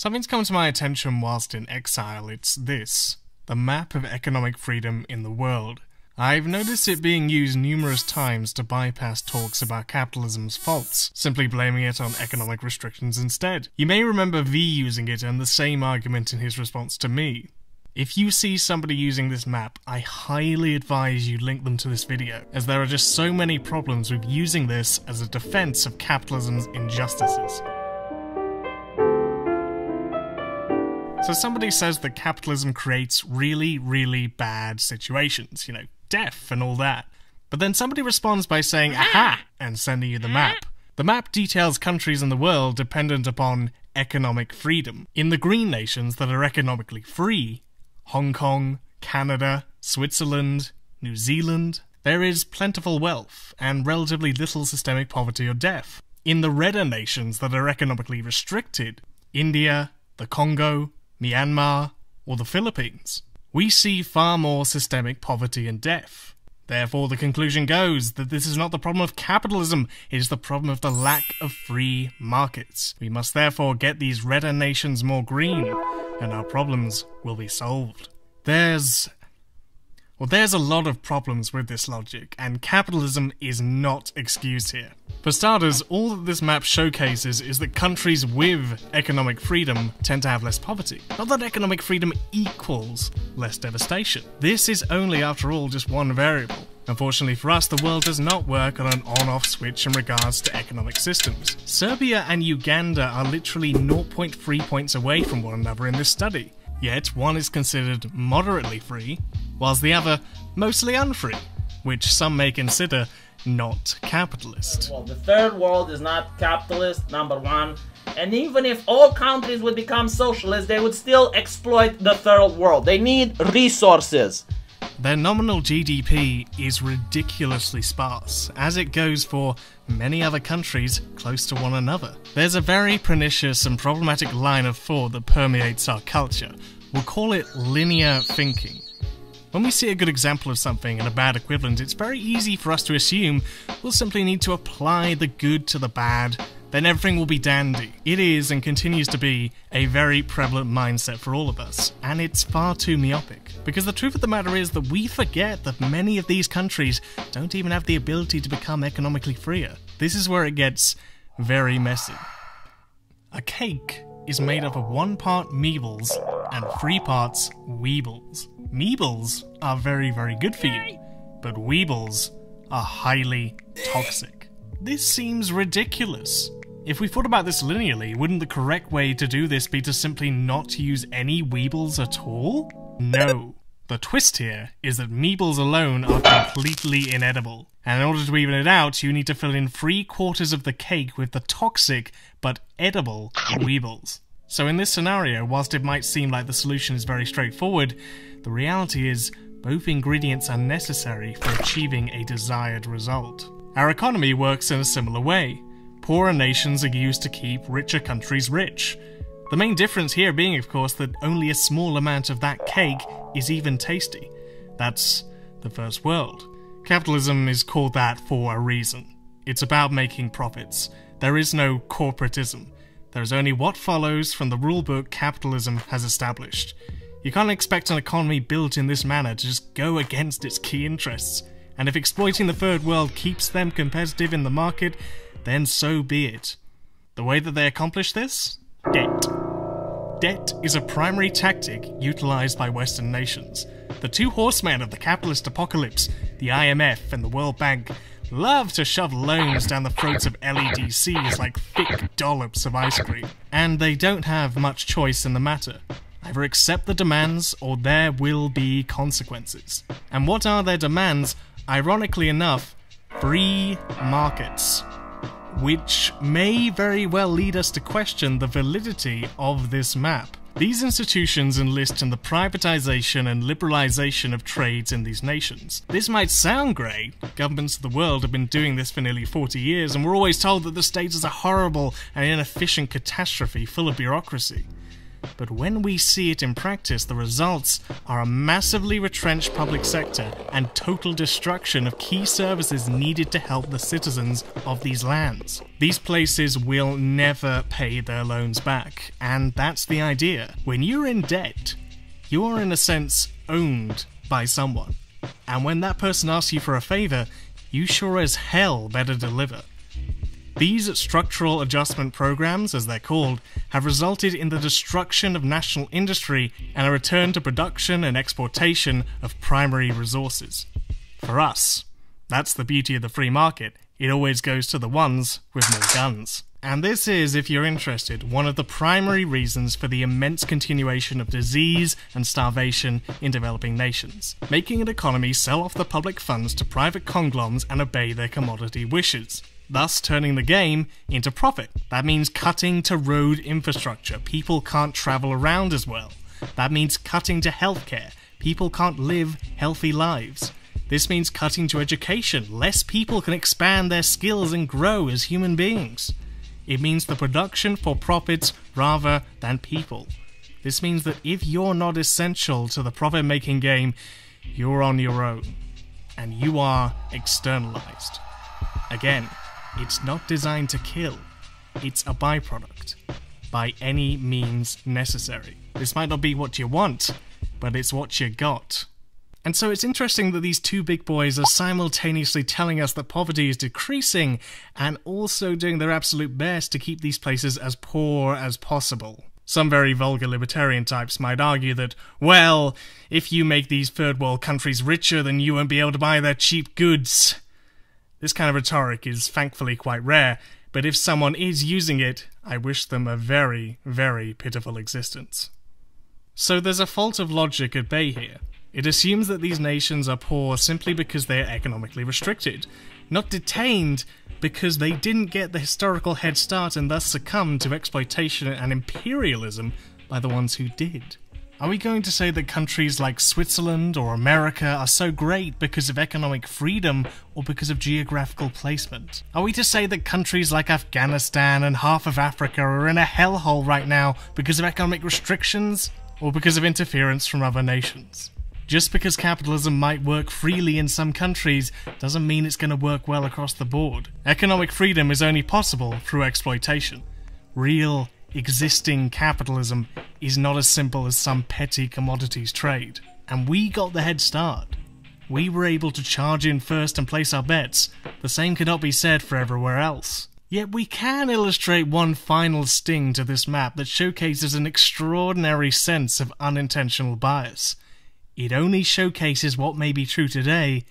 Something's come to my attention whilst in exile. It's this: the map of economic freedom in the world. I've noticed it being used numerous times to bypass talks about capitalism's faults, simply blaming it on economic restrictions instead. You may remember V using it and the same argument in his response to me. If you see somebody using this map, I highly advise you link them to this video, as there are just so many problems with using this as a defense of capitalism's injustices. So somebody says that capitalism creates really, really bad situations, death and all that. But then somebody responds by saying, aha, and sending you the map. The map details countries in the world dependent upon economic freedom. In the green nations that are economically free, Hong Kong, Canada, Switzerland, New Zealand, there is plentiful wealth and relatively little systemic poverty or death. In the redder nations that are economically restricted, India, the Congo, Myanmar, or the Philippines, we see far more systemic poverty and death. Therefore, the conclusion goes that this is not the problem of capitalism, it is the problem of the lack of free markets. We must therefore get these redder nations more green, and our problems will be solved. There's a lot of problems with this logic, and capitalism is not excused here. For starters, all that this map showcases is that countries with economic freedom tend to have less poverty. Not that economic freedom equals less devastation. This is only, after all, just one variable. Unfortunately for us, the world does not work on an on-off switch in regards to economic systems. Serbia and Uganda are literally 0.3 points away from one another in this study. Yet, one is considered moderately free, whilst the other mostly unfree, which some may consider not capitalist. Well, the third world is not capitalist, number one. And even if all countries would become socialist, they would still exploit the third world. They need resources. Their nominal GDP is ridiculously sparse, as it goes for many other countries close to one another. There's a very pernicious and problematic line of thought that permeates our culture. We'll call it linear thinking. When we see a good example of something and a bad equivalent, it's very easy for us to assume we'll simply need to apply the good to the bad, then everything will be dandy. It is, and continues to be, a very prevalent mindset for all of us, and it's far too myopic. Because the truth of the matter is that we forget that many of these countries don't even have the ability to become economically freer. This is where it gets very messy. A cake is made up of 1 part meebles and 3 parts weebles. Meebles are very, very good for you, but weebles are highly toxic. This seems ridiculous. If we thought about this linearly, wouldn't the correct way to do this be to simply not use any weebles at all? No. The twist here is that meebles alone are completely inedible. And in order to even it out, you need to fill in 3/4 of the cake with the toxic but edible weebles. So in this scenario, whilst it might seem like the solution is very straightforward, the reality is both ingredients are necessary for achieving a desired result. Our economy works in a similar way. Poorer nations are used to keep richer countries rich. The main difference here being, of course, that only a small amount of that cake is even tasty. That's the first world. Capitalism is called that for a reason. It's about making profits. There is no corporatism. There is only what follows from the rulebook capitalism has established. You can't expect an economy built in this manner to just go against its key interests. And if exploiting the third world keeps them competitive in the market, then so be it. The way that they accomplish this? Debt. Debt is a primary tactic utilized by Western nations. The 2 horsemen of the capitalist apocalypse, the IMF and the World Bank, love to shove loans down the throats of LEDCs like thick dollops of ice cream. And they don't have much choice in the matter. Either accept the demands or there will be consequences. And what are their demands? Ironically enough, free markets. Which may very well lead us to question the validity of this map. These institutions enlist in the privatization and liberalization of trades in these nations. This might sound great. Governments of the world have been doing this for nearly 40 years, and we're always told that the state is a horrible and inefficient catastrophe full of bureaucracy. But when we see it in practice, the results are a massively retrenched public sector and total destruction of key services needed to help the citizens of these lands. These places will never pay their loans back, and that's the idea. When you're in debt, you are in a sense owned by someone. And when that person asks you for a favor, you sure as hell better deliver. These structural adjustment programs, as they're called, have resulted in the destruction of national industry and a return to production and exportation of primary resources. For us, that's the beauty of the free market. It always goes to the ones with more guns. And this is, if you're interested, one of the primary reasons for the immense continuation of disease and starvation in developing nations, making an economy sell off the public funds to private conglomerates and obey their commodity wishes, thus turning the game into profit. That means cutting to road infrastructure. People can't travel around as well. That means cutting to healthcare. People can't live healthy lives. This means cutting to education. Less people can expand their skills and grow as human beings. It means the production for profits rather than people. This means that if you're not essential to the profit-making game, you're on your own. And you are externalized. Again, it's not designed to kill. It's a byproduct. By any means necessary. This might not be what you want, but it's what you got. And so it's interesting that these two big boys are simultaneously telling us that poverty is decreasing and also doing their absolute best to keep these places as poor as possible. Some very vulgar libertarian types might argue that, well, if you make these third world countries richer, then you won't be able to buy their cheap goods. This kind of rhetoric is thankfully quite rare, but if someone is using it, I wish them a very, very pitiful existence. So there's a fault of logic at bay here. It assumes that these nations are poor simply because they are economically restricted, not detained because they didn't get the historical head start and thus succumbed to exploitation and imperialism by the ones who did. Are we going to say that countries like Switzerland or America are so great because of economic freedom or because of geographical placement? Are we to say that countries like Afghanistan and half of Africa are in a hellhole right now because of economic restrictions or because of interference from other nations? Just because capitalism might work freely in some countries doesn't mean it's going to work well across the board. Economic freedom is only possible through exploitation. Real, existing capitalism is not as simple as some petty commodities trade. And we got the head start. We were able to charge in first and place our bets. The same cannot be said for everywhere else. Yet we can illustrate one final sting to this map that showcases an extraordinary sense of unintentional bias. It only showcases what may be true today.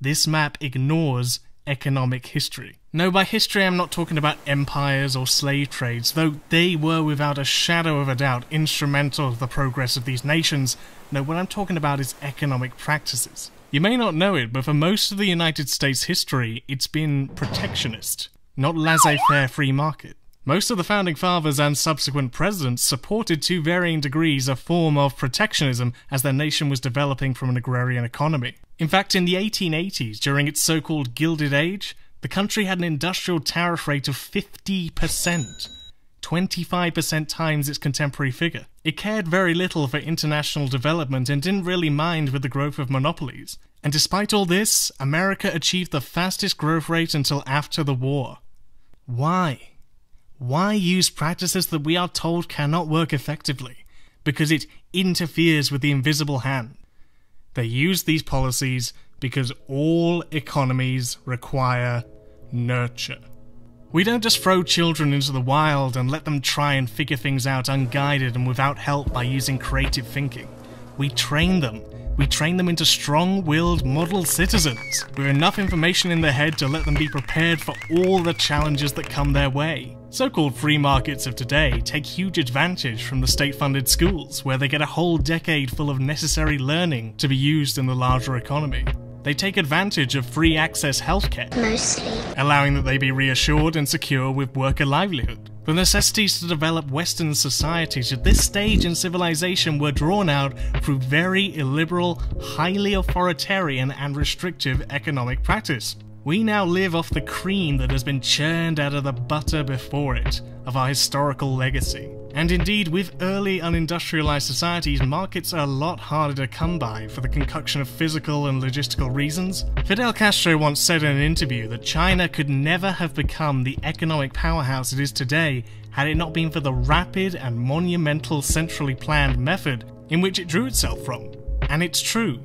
This map ignores economic history. No, by history I'm not talking about empires or slave trades, though they were without a shadow of a doubt instrumental to the progress of these nations. No, what I'm talking about is economic practices. You may not know it, but for most of the United States history, it's been protectionist, not laissez-faire free market. Most of the founding fathers and subsequent presidents supported to varying degrees a form of protectionism as their nation was developing from an agrarian economy. In fact, in the 1880s, during its so-called Gilded Age, the country had an industrial tariff rate of 50%, 25% times its contemporary figure. It cared very little for international development and didn't really mind with the growth of monopolies. And despite all this, America achieved the fastest growth rate until after the war. Why? Why use practices that we are told cannot work effectively? Because it interferes with the invisible hand. They use these policies because all economies require nurture. We don't just throw children into the wild and let them try and figure things out unguided and without help by using creative thinking. We train them. We train them into strong-willed model citizens with enough information in their head to let them be prepared for all the challenges that come their way. So-called free markets of today take huge advantage from the state-funded schools, where they get a whole decade full of necessary learning to be used in the larger economy. They take advantage of free access healthcare, mostly, allowing that they be reassured and secure with work and livelihood. The necessities to develop Western societies at this stage in civilization were drawn out through very illiberal, highly authoritarian and restrictive economic practice. We now live off the cream that has been churned out of the butter before it, of our historical legacy. And indeed, with early unindustrialized societies, markets are a lot harder to come by for the concoction of physical and logistical reasons. Fidel Castro once said in an interview that China could never have become the economic powerhouse it is today had it not been for the rapid and monumental centrally planned method in which it drew itself from. And it's true.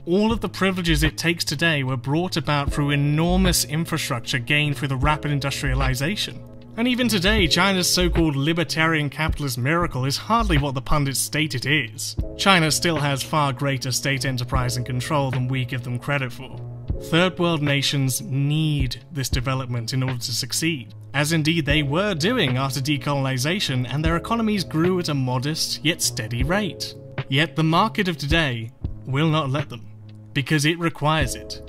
All of the privileges it takes today were brought about through enormous infrastructure gained through the rapid industrialization. And even today, China's so-called libertarian capitalist miracle is hardly what the pundits state it is. China still has far greater state enterprise and control than we give them credit for. Third world nations need this development in order to succeed, as indeed they were doing after decolonization, and their economies grew at a modest yet steady rate. Yet the market of today will not let them, because it requires it.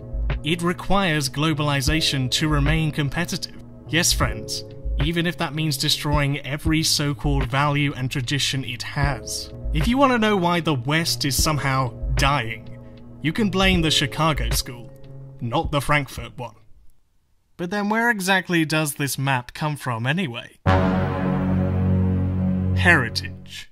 It requires globalization to remain competitive. Yes, friends, even if that means destroying every so-called value and tradition it has. If you want to know why the West is somehow dying, you can blame the Chicago school, not the Frankfurt one. But then where exactly does this map come from anyway? Heritage.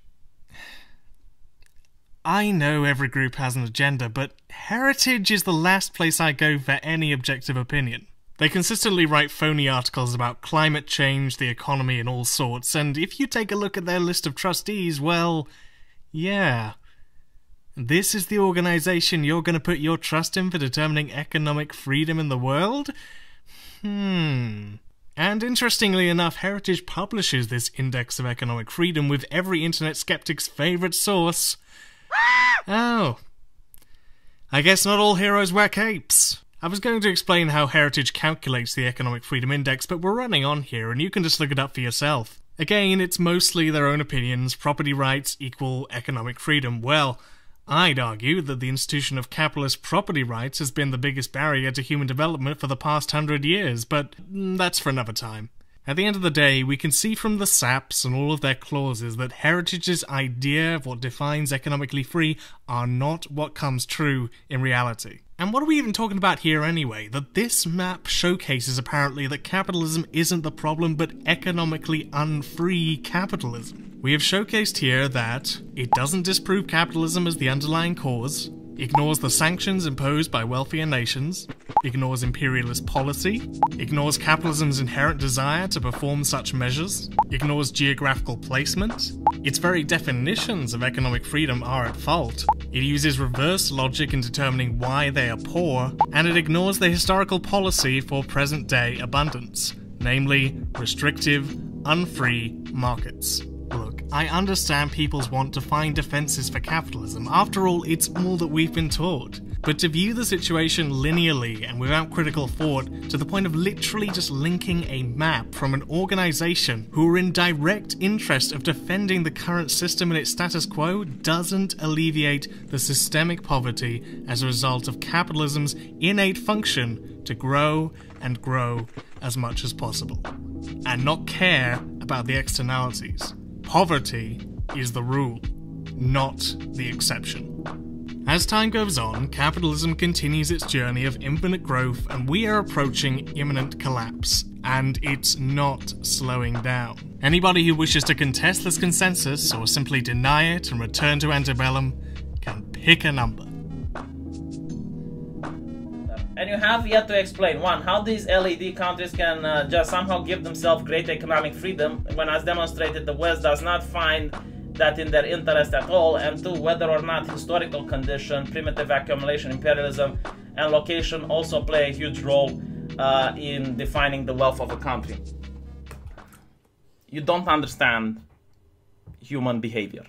I know every group has an agenda, but heritage is the last place I go for any objective opinion. They consistently write phony articles about climate change, the economy, and all sorts, and if you take a look at their list of trustees, well, yeah. This is the organization you're going to put your trust in for determining economic freedom in the world? And interestingly enough, Heritage publishes this Index of Economic Freedom with every internet skeptic's favourite source. Oh. I guess not all heroes wear capes. I was going to explain how Heritage calculates the Economic Freedom Index, but we're running on here and you can just look it up for yourself. Again, it's mostly their own opinions. Property rights equal economic freedom. Well, I'd argue that the institution of capitalist property rights has been the biggest barrier to human development for the past 100 years, but that's for another time. At the end of the day, we can see from the SAPs and all of their clauses that Heritage's idea of what defines economically free are not what comes true in reality. And what are we even talking about here anyway? That this map showcases apparently that capitalism isn't the problem, but economically unfree capitalism. We have showcased here that it doesn't disprove capitalism as the underlying cause, ignores the sanctions imposed by wealthier nations, ignores imperialist policy, ignores capitalism's inherent desire to perform such measures, ignores geographical placement, its very definitions of economic freedom are at fault, it uses reverse logic in determining why they are poor, and it ignores the historical policy for present-day abundance, namely restrictive, unfree markets. Look, I understand people's want to find defences for capitalism. After all, it's all that we've been taught. But to view the situation linearly and without critical thought, to the point of literally just linking a map from an organisation who are in direct interest of defending the current system and its status quo, doesn't alleviate the systemic poverty as a result of capitalism's innate function to grow and grow as much as possible, and not care about the externalities. Poverty is the rule, not the exception. As time goes on, capitalism continues its journey of infinite growth and we are approaching imminent collapse, and it's not slowing down. Anybody who wishes to contest this consensus or simply deny it and return to antebellum can pick a number. And you have yet to explain, one, how these LED countries can just somehow give themselves great economic freedom when, as demonstrated, the West does not find that in their interest at all, and two, whether or not historical condition, primitive accumulation, imperialism, and location also play a huge role in defining the wealth of a country. You don't understand human behavior.